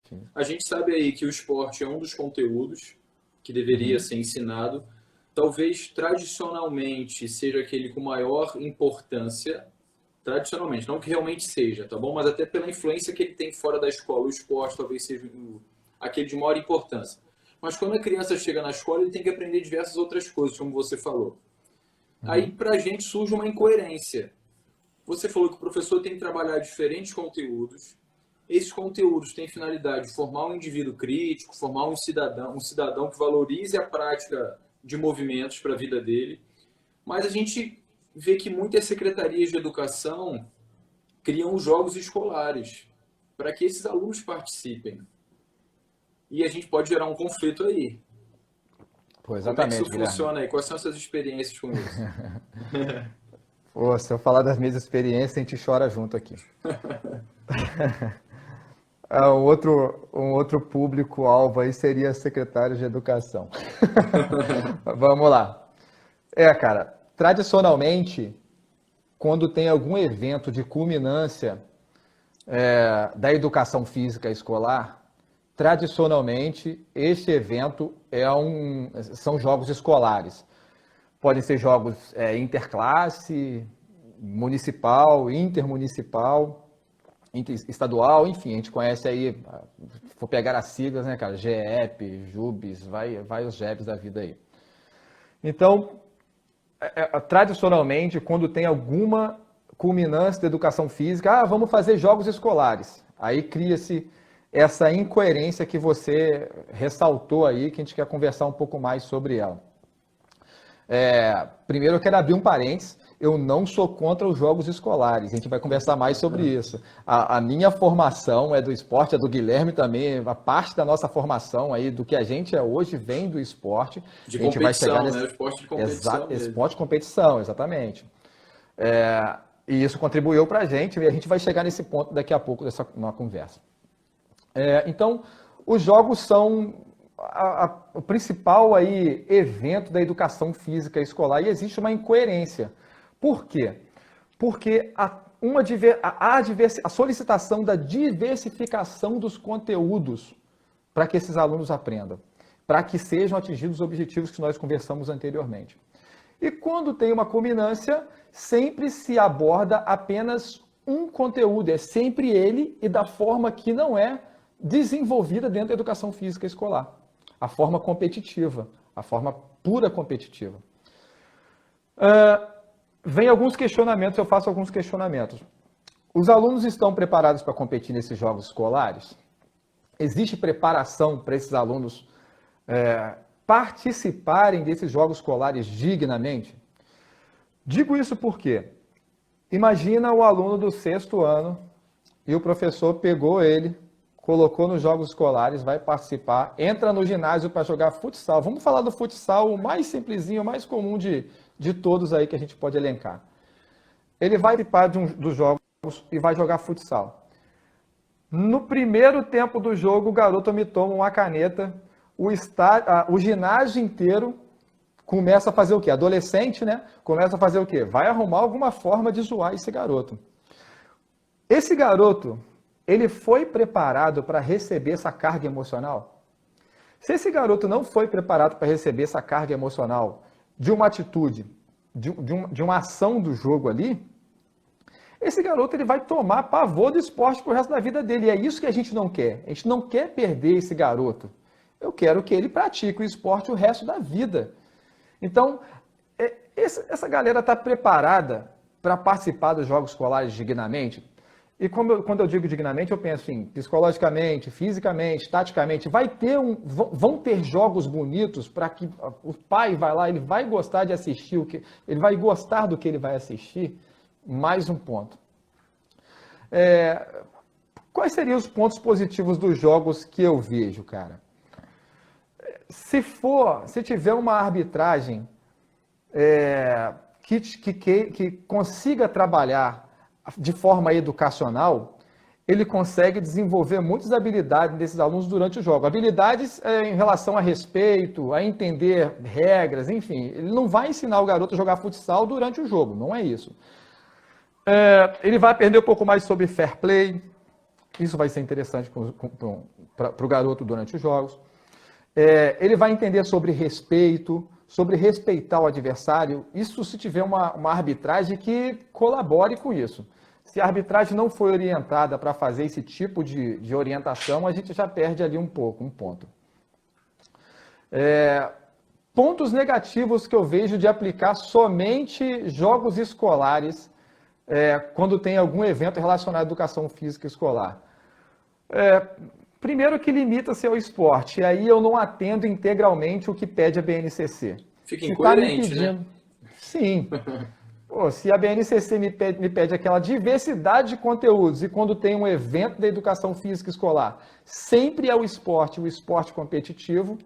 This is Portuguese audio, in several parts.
Sim. A gente sabe aí que o esporte é um dos conteúdos que deveria ser ensinado. Talvez tradicionalmente seja aquele com maior importância, tradicionalmente, não que realmente seja, tá bom? Mas até pela influência que ele tem fora da escola, o esporte talvez seja aquele de maior importância. Mas quando a criança chega na escola, ele tem que aprender diversas outras coisas, como você falou. Aí, para a gente, surge uma incoerência. Você falou que o professor tem que trabalhar diferentes conteúdos. Esses conteúdos têm finalidade de formar um indivíduo crítico, formar um cidadão que valorize a prática de movimentos para a vida dele. Mas a gente vê que muitas secretarias de educação criam jogos escolares para que esses alunos participem. E a gente pode gerar um conflito aí. Pô, Como é que isso exatamente, Guilherme. funciona aí? Quais são as suas experiências com isso? Pô, se eu falar das minhas experiências, a gente chora junto aqui. Um outro público-alvo aí seria secretário de educação. Vamos lá. Cara, tradicionalmente, quando tem algum evento de culminância da educação física escolar, tradicionalmente, esse evento são jogos escolares. Podem ser jogos interclasse, municipal, intermunicipal, estadual, enfim, a gente conhece aí, se for pegar as siglas, né, cara, GEP, JUBES, vai os GEPs da vida aí. Então, tradicionalmente, quando tem alguma culminância da educação física, vamos fazer jogos escolares. Aí cria-se essa incoerência que você ressaltou aí, que a gente quer conversar um pouco mais sobre ela. Primeiro eu quero abrir um parênteses, eu não sou contra os jogos escolares, a gente vai conversar mais sobre isso. A minha formação é do esporte, é do Guilherme também, a parte da nossa formação aí, do que a gente é hoje, vem do esporte. De a gente vai competição, chegar né? O esporte de competição mesmo. Esporte de competição, exatamente. E isso contribuiu para a gente, e a gente vai chegar nesse ponto daqui a pouco na conversa. Então, os jogos são o principal aí evento da educação física escolar e existe uma incoerência. Por quê? Porque a solicitação da diversificação dos conteúdos para que esses alunos aprendam, para que sejam atingidos os objetivos que nós conversamos anteriormente. E quando tem uma culminância, sempre se aborda apenas um conteúdo, é sempre ele e da forma que não é desenvolvida dentro da educação física escolar. A forma competitiva, a forma pura competitiva. Vem alguns questionamentos, eu faço alguns questionamentos. Os alunos estão preparados para competir nesses jogos escolares? Existe preparação para esses alunos participarem desses jogos escolares dignamente? Digo isso porque imagina o aluno do 6º ano e o professor pegou ele, colocou nos jogos escolares, vai participar, entra no ginásio para jogar futsal. Vamos falar do futsal, o mais simplesinho, o mais comum de todos aí que a gente pode elencar. Ele vai participar dos jogos e vai jogar futsal. No primeiro tempo do jogo, o garoto me toma uma caneta, o ginásio inteiro começa a fazer o quê? Adolescente, né? Começa a fazer o quê? Vai arrumar alguma forma de zoar esse garoto. Esse garoto, ele foi preparado para receber essa carga emocional? Se esse garoto não foi preparado para receber essa carga emocional de uma atitude, de uma ação do jogo ali, esse garoto ele vai tomar pavor do esporte pro resto da vida dele. E é isso que a gente não quer. A gente não quer perder esse garoto. Eu quero que ele pratique o esporte o resto da vida. Então, essa galera está preparada para participar dos jogos escolares dignamente? E quando eu digo dignamente, eu penso em psicologicamente, fisicamente, taticamente. Vão ter jogos bonitos para que o pai vai lá, ele vai gostar de assistir, ele vai gostar do que ele vai assistir. Mais um ponto. Quais seriam os pontos positivos dos jogos que eu vejo, cara? Se tiver uma arbitragem que consiga trabalhar de forma educacional, ele consegue desenvolver muitas habilidades desses alunos durante o jogo. Habilidades em relação a respeito, a entender regras, enfim. Ele não vai ensinar o garoto a jogar futsal durante o jogo, não é isso. Ele vai aprender um pouco mais sobre fair play, Isso vai ser interessante para o garoto durante os jogos. Ele vai entender sobre respeito, sobre respeitar o adversário. Isso se tiver uma arbitragem que colabore com isso. Se a arbitragem não foi orientada para fazer esse tipo de orientação, a gente já perde ali um ponto. Pontos negativos que eu vejo de aplicar somente jogos escolares quando tem algum evento relacionado à educação física escolar. Primeiro que limita-se ao esporte, e aí eu não atendo integralmente o que pede a BNCC. Fica incoerente, né? Sim. Pô, se a BNCC me pede aquela diversidade de conteúdos, e quando tem um evento da educação física escolar, sempre é o esporte competitivo,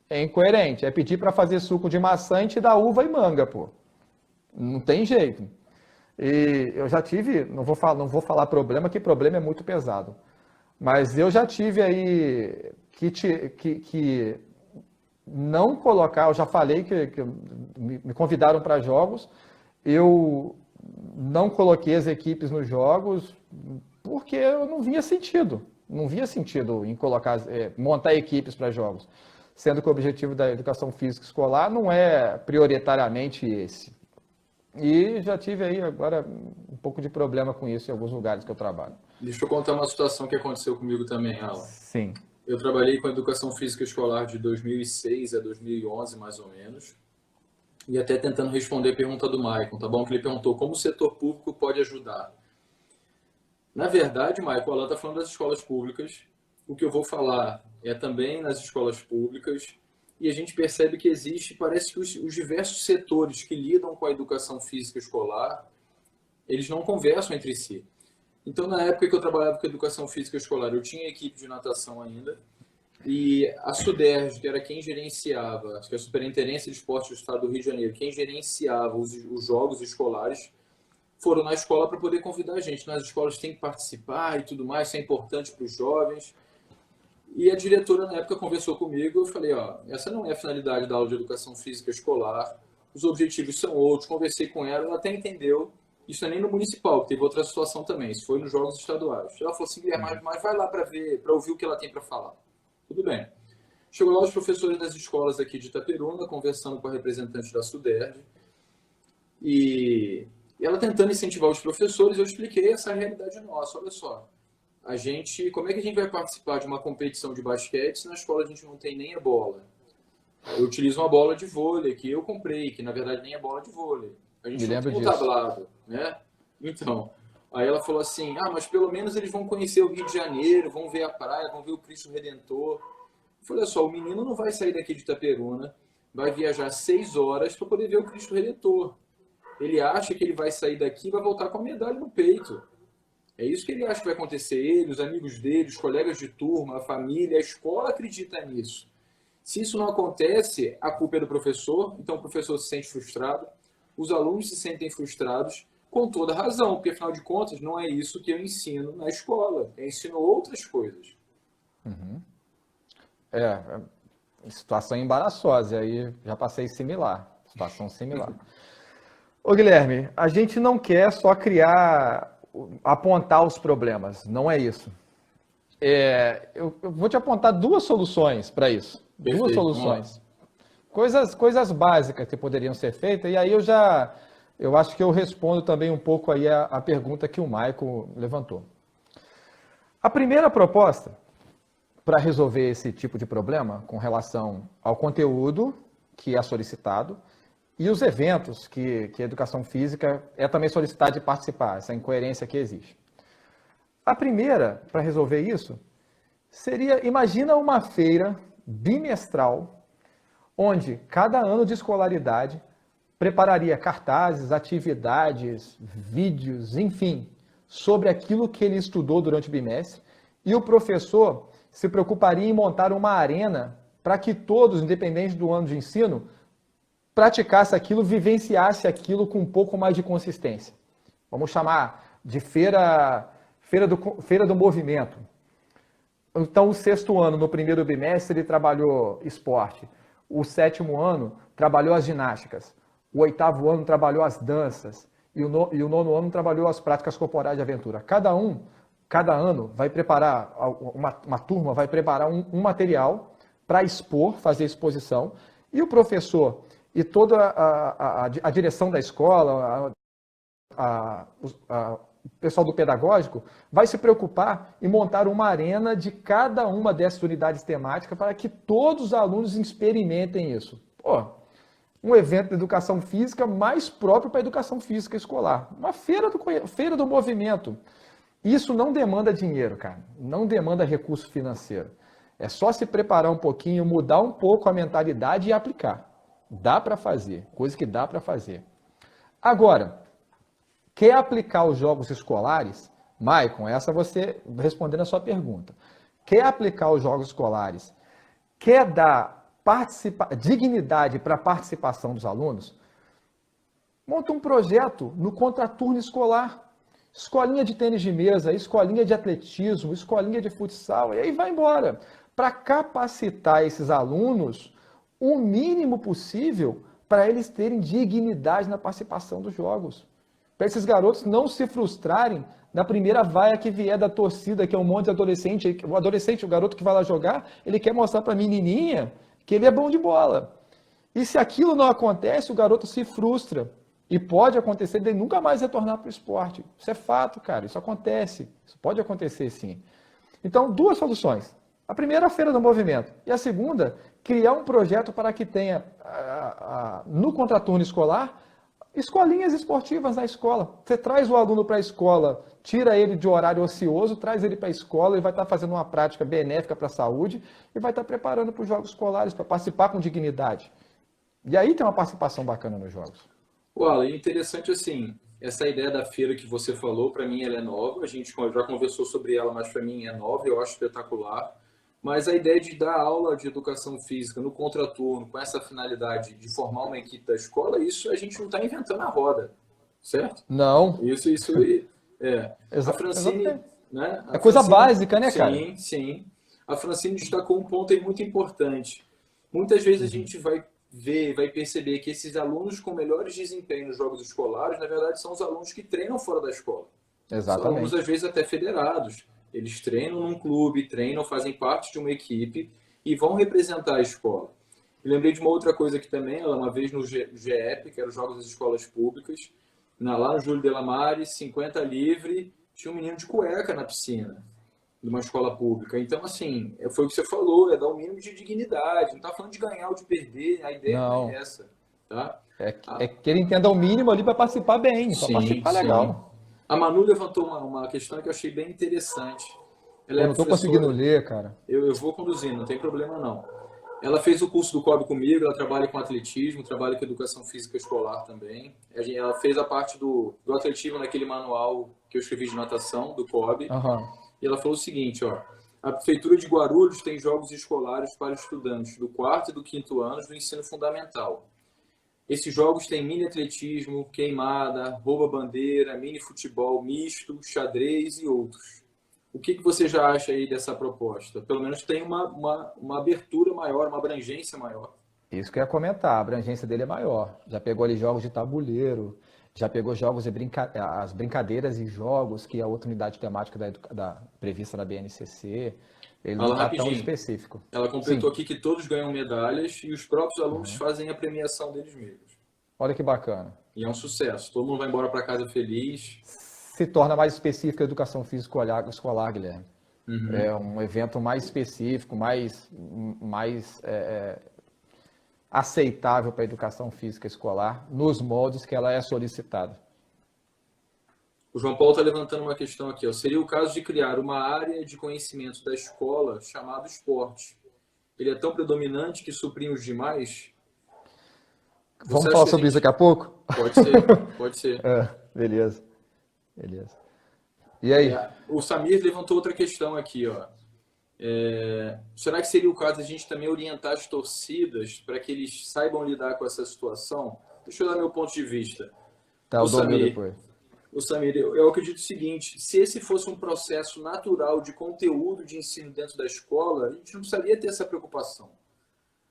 é incoerente. É pedir para fazer suco de maçã e te dar uva e manga, pô. Não tem jeito. E eu já tive, não vou falar problema, que problema é muito pesado. Mas eu já tive aí que não colocar, eu já falei que me convidaram para jogos, eu não coloquei as equipes nos jogos porque eu não via sentido. Não via sentido em montar equipes para jogos. Sendo que o objetivo da educação física escolar não é prioritariamente esse. E já tive aí agora um pouco de problema com isso em alguns lugares que eu trabalho. Deixa eu contar uma situação que aconteceu comigo também, Alan. Sim. Eu trabalhei com educação física escolar de 2006 a 2011, mais ou menos. E até tentando responder a pergunta do Maicon, tá bom? Que ele perguntou como o setor público pode ajudar. Na verdade, Maicon, o Alan está falando das escolas públicas. O que eu vou falar é também nas escolas públicas. E a gente percebe que parece que os diversos setores que lidam com a educação física escolar, eles não conversam entre si. Então, na época que eu trabalhava com educação física escolar, eu tinha equipe de natação ainda, e a SUDERJ, que era quem gerenciava, acho que a Superintendência de Esportes do Estado do Rio de Janeiro, quem gerenciava os jogos escolares, foram na escola para poder convidar a gente. Nas escolas tem que participar e tudo mais, isso é importante para os jovens. E a diretora, na época, conversou comigo, eu falei, essa não é a finalidade da aula de educação física escolar, os objetivos são outros, conversei com ela, ela até entendeu. Isso não é nem no municipal, teve outra situação também, isso foi nos jogos estaduais. Ela falou assim, Guilherme, mas vai lá para ouvir o que ela tem para falar. Tudo bem. Chegou lá os professores das escolas aqui de Itaperuna, conversando com a representante da SUDERJ, e ela tentando incentivar os professores, eu expliquei essa realidade nossa. Olha só, como é que a gente vai participar de uma competição de basquete se na escola a gente não tem nem a bola? Eu utilizo uma bola de vôlei que eu comprei, que na verdade nem é bola de vôlei. A gente não tem um tablado, né? Então, aí ela falou assim, mas pelo menos eles vão conhecer o Rio de Janeiro, vão ver a praia, vão ver o Cristo Redentor. Eu falei, olha só, o menino não vai sair daqui de Itaperuna, vai viajar 6 horas para poder ver o Cristo Redentor. Ele acha que ele vai sair daqui e vai voltar com a medalha no peito. É isso que ele acha que vai acontecer. Ele, os amigos dele, os colegas de turma, a família, a escola acredita nisso. Se isso não acontece, a culpa é do professor, então o professor se sente frustrado, os alunos se sentem frustrados, com toda razão, porque afinal de contas não é isso que eu ensino na escola, eu ensino outras coisas. Uhum. Situação embaraçosa, aí já passei situação similar. Ô Guilherme, a gente não quer só apontar os problemas, não é isso. Eu vou te apontar 2 soluções para isso. Perfeito, 2 soluções. Coisas básicas que poderiam ser feitas, e aí eu acho que eu respondo também um pouco aí a pergunta que o Maicon levantou. A primeira proposta para resolver esse tipo de problema com relação ao conteúdo que é solicitado e os eventos que a educação física é também solicitada de participar, essa incoerência que existe. A primeira, para resolver isso, seria, imagina uma feira bimestral, onde cada ano de escolaridade prepararia cartazes, atividades, vídeos, enfim, sobre aquilo que ele estudou durante o bimestre, e o professor se preocuparia em montar uma arena para que todos, independente do ano de ensino, praticasse aquilo, vivenciasse aquilo com um pouco mais de consistência. Vamos chamar de feira do movimento. Então, o 6º ano, no primeiro bimestre, ele trabalhou esporte. O 7º ano, trabalhou as ginásticas. O 8º ano, trabalhou as danças. E o 9º ano, trabalhou as práticas corporais de aventura. Cada um cada ano, vai preparar, uma turma vai preparar um material para expor, fazer exposição, e o professor e toda a direção da escola, o pessoal do pedagógico, vai se preocupar em montar uma arena de cada uma dessas unidades temáticas para que todos os alunos experimentem isso. Pô, um evento de educação física mais próprio para a educação física escolar. Uma feira do movimento. Isso não demanda dinheiro, cara. Não demanda recurso financeiro. É só se preparar um pouquinho, mudar um pouco a mentalidade e aplicar. Dá para fazer, coisa que dá para fazer. Agora, quer aplicar os jogos escolares? Maicon, essa você respondendo a sua pergunta. Quer aplicar os jogos escolares? Quer dar dignidade para a participação dos alunos? Monta um projeto no contraturno escolar. Escolinha de tênis de mesa, escolinha de atletismo, escolinha de futsal, e aí vai embora. Para capacitar esses alunos o mínimo possível para eles terem dignidade na participação dos jogos. Para esses garotos não se frustrarem na primeira vaia que vier da torcida, que é um monte de adolescente. O garoto que vai lá jogar, ele quer mostrar para a menininha que ele é bom de bola. E se aquilo não acontece, o garoto se frustra. E pode acontecer de nunca mais retornar para o esporte. Isso é fato, cara. Isso acontece. Isso pode acontecer, sim. Então, duas soluções. A primeira, a feira do movimento. E a segunda, criar um projeto para que tenha, no contraturno escolar, escolinhas esportivas na escola. Você traz o aluno para a escola, tira ele de horário ocioso, traz ele para a escola, ele vai estar fazendo uma prática benéfica para a saúde e vai estar preparando para os jogos escolares, para participar com dignidade. E aí tem uma participação bacana nos jogos. Alan, interessante assim, essa ideia da feira que você falou, para mim ela é nova, a gente já conversou sobre ela, mas para mim é nova, eu acho espetacular. Mas a ideia de dar aula de educação física no contraturno, com essa finalidade de formar uma equipe da escola, isso a gente não está inventando a roda, certo? Não. Isso é. A Francine, né? É coisa básica, né, cara? Sim, sim. A Francine destacou um ponto aí muito importante. Muitas vezes a gente vai perceber que esses alunos com melhores desempenhos nos jogos escolares, na verdade, são os alunos que treinam fora da escola. Exatamente. São alunos, às vezes, até federados. Eles treinam num clube, treinam, fazem parte de uma equipe e vão representar a escola. Eu lembrei de uma outra coisa aqui também, ela uma vez no GEP, que era os Jogos das Escolas Públicas, lá no Júlio Delamare, 50 livre, tinha um menino de cueca na piscina de uma escola pública. Então, assim, foi o que você falou, é dar um mínimo de dignidade. Não está falando de ganhar ou de perder, a ideia não é essa. Tá? É que ele entenda o mínimo ali para participar bem, para participar legal. A Manu levantou uma questão que eu achei bem interessante. Eu não estou conseguindo ler, cara. Eu vou conduzindo, não tem problema não. Ela fez o curso do COB comigo, ela trabalha com atletismo, trabalha com educação física escolar também. Ela fez a parte do atletismo naquele manual que eu escrevi de natação, do COB. E ela falou o seguinte, ó, a Prefeitura de Guarulhos tem jogos escolares para estudantes do 4º e do 5º anos do ensino fundamental. Esses jogos têm mini atletismo, queimada, rouba-bandeira, mini futebol misto, xadrez e outros. O que você já acha aí dessa proposta? Pelo menos tem uma abertura maior, uma abrangência maior. Isso que eu ia comentar, a abrangência dele é maior. Já pegou ali jogos de tabuleiro, já pegou jogos as brincadeiras e jogos, que é a outra unidade temática prevista na BNCC. Ele não está tão específico. Ela completou aqui que todos ganham medalhas e os próprios alunos fazem a premiação deles mesmos. Olha que bacana. E é um sucesso. Todo mundo vai embora para casa feliz. Se torna mais específica a educação física escolar, Guilherme. É um evento mais específico, mais aceitável para a educação física escolar, nos moldes que ela é solicitada. O João Paulo está levantando uma questão aqui. Ó. Seria o caso de criar uma área de conhecimento da escola chamada esporte. Ele é tão predominante que suprime os demais? Vamos falar sobre isso daqui a pouco? Pode ser. Beleza. E aí? O Samir levantou outra questão aqui. Ó. Será que seria o caso de a gente também orientar as torcidas para que eles saibam lidar com essa situação? Deixa eu dar meu ponto de vista. Tá, eu dou depois. O Samir, eu acredito o seguinte, se esse fosse um processo natural de conteúdo de ensino dentro da escola, a gente não precisaria ter essa preocupação.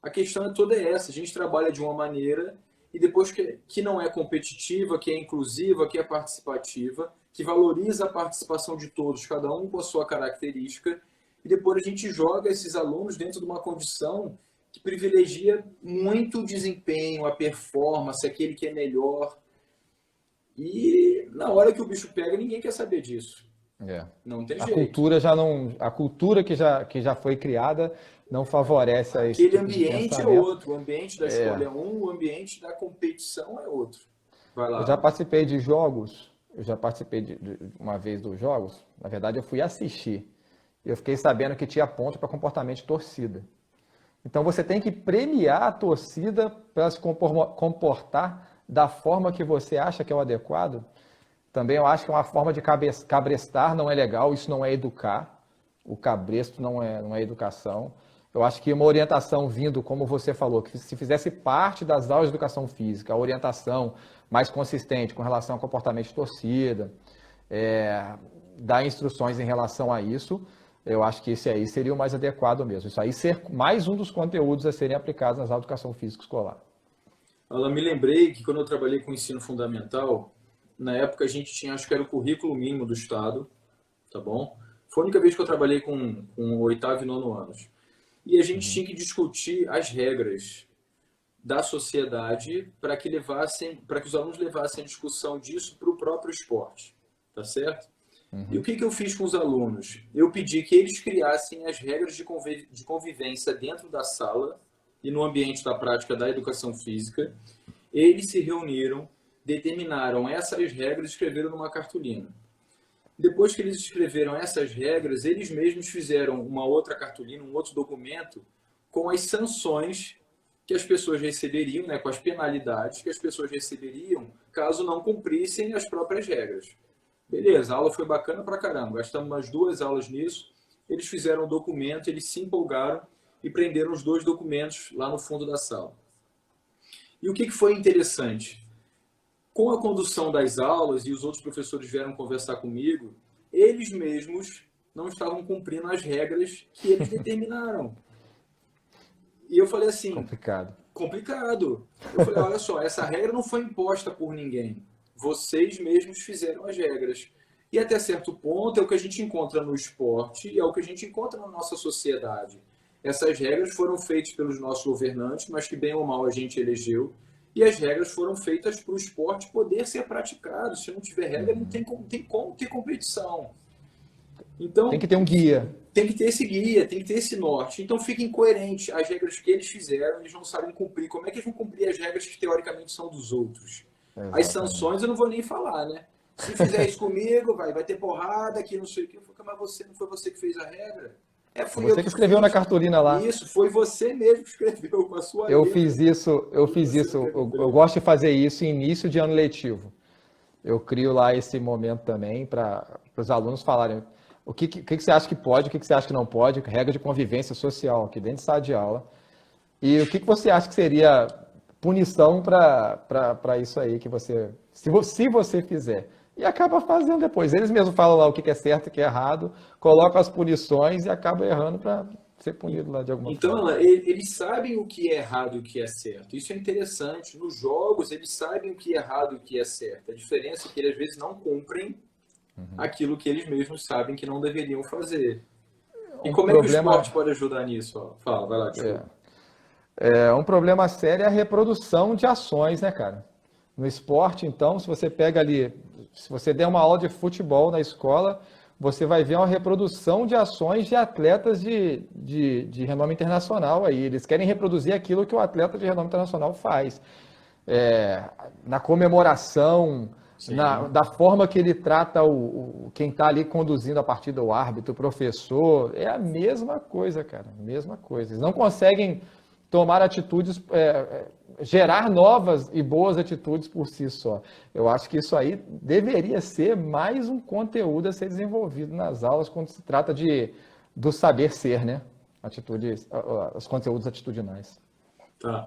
A questão é toda essa, a gente trabalha de uma maneira e depois que não é competitiva, que é inclusiva, que é participativa, que valoriza a participação de todos, cada um com a sua característica, e depois a gente joga esses alunos dentro de uma condição que privilegia muito o desempenho, a performance, aquele que é melhor. E na hora que o bicho pega, ninguém quer saber disso. É. Não tem A jeito. cultura já não, a cultura que já foi criada não favorece a esse Aquele tipo de ambiente é pensamento. outro, o ambiente da escola é um, o ambiente da competição é outro. Vai Eu já lá. participei de jogos, eu já participei de uma vez dos jogos, na verdade eu fui assistir. Eu fiquei sabendo que tinha ponto para comportamento de torcida. Então você tem que premiar a torcida para ela se comportar da forma que você acha que é o adequado. Também eu acho que é uma forma de cabrestar, não é legal, isso não é educar. O cabresto não é educação. Eu acho que uma orientação vindo, como você falou, que se fizesse parte das aulas de educação física, a orientação mais consistente com relação ao comportamento de torcida, dar instruções em relação a isso, eu acho que esse aí seria o mais adequado mesmo. Isso aí ser mais um dos conteúdos a serem aplicados nas aulas de educação física escolar. Ela me lembrei que quando eu trabalhei com ensino fundamental, na época a gente tinha, acho que era o currículo mínimo do Estado, tá bom? Foi a única vez que eu trabalhei com o oitavo e nono anos. E a gente tinha que discutir as regras da sociedade para que os alunos levassem a discussão disso para o próprio esporte, tá certo? E o que eu fiz com os alunos? Eu pedi que eles criassem as regras de convivência dentro da sala e no ambiente da prática da educação física. Eles se reuniram, determinaram essas regras e escreveram numa cartolina. Depois que eles escreveram essas regras, eles mesmos fizeram uma outra cartolina, um outro documento com as sanções que as pessoas receberiam, né, com as penalidades que as pessoas receberiam caso não cumprissem as próprias regras. Beleza, a aula foi bacana pra caramba, gastamos umas 2 aulas nisso, eles fizeram um documento, eles se empolgaram e prenderam os 2 documentos lá no fundo da sala. E o que foi interessante? Com a condução das aulas, e os outros professores vieram conversar comigo, eles mesmos não estavam cumprindo as regras que eles determinaram. E eu falei assim, complicado. Eu falei, olha só, essa regra não foi imposta por ninguém. Vocês mesmos fizeram as regras. E até certo ponto é o que a gente encontra no esporte e é o que a gente encontra na nossa sociedade. Essas regras foram feitas pelos nossos governantes, mas que bem ou mal a gente elegeu. E as regras foram feitas para o esporte poder ser praticado. Se não tiver regra, não tem como ter competição. Então, tem que ter um guia. Tem que ter esse guia, tem que ter esse norte. Então fiquem coerentes. As regras que eles fizeram, eles não sabem cumprir. Como é que eles vão cumprir as regras que teoricamente são dos outros? Exatamente. As sanções eu não vou nem falar, né? Se fizer isso comigo, vai ter porrada, que não sei o que. Mas não foi você que fez a regra? Fui você que escreveu na cartolina lá. Isso, foi você mesmo que escreveu com a sua letra. Eu fiz isso. Eu gosto de fazer isso em início de ano letivo. Eu crio lá esse momento também para os alunos falarem o que você acha que pode, o que você acha que não pode, regra de convivência social aqui dentro de sala de aula. E o que você acha que seria punição para isso aí que você, se você fizer. E acaba fazendo depois. Eles mesmos falam lá o que é certo e o que é errado, colocam as punições e acaba errando para ser punido lá de alguma forma. Então, eles sabem o que é errado e o que é certo. Isso é interessante. Nos jogos, eles sabem o que é errado e o que é certo. A diferença é que eles, às vezes, não cumprem aquilo que eles mesmos sabem que não deveriam fazer. E como é que o esporte pode ajudar nisso? Fala, vai lá, desculpa. Um problema sério é a reprodução de ações, né, cara? No esporte, então, se você pega ali, se você der uma aula de futebol na escola, você vai ver uma reprodução de ações de atletas de renome internacional aí. Eles querem reproduzir aquilo que o atleta de renome internacional faz. Na comemoração, da forma que ele trata quem está ali conduzindo a partida, o árbitro, o professor. É a mesma coisa, cara. Mesma coisa. Eles não conseguem tomar atitudes, gerar novas e boas atitudes por si só. Eu acho que isso aí deveria ser mais um conteúdo a ser desenvolvido nas aulas quando se trata do saber ser, né? Os conteúdos atitudinais. Tá.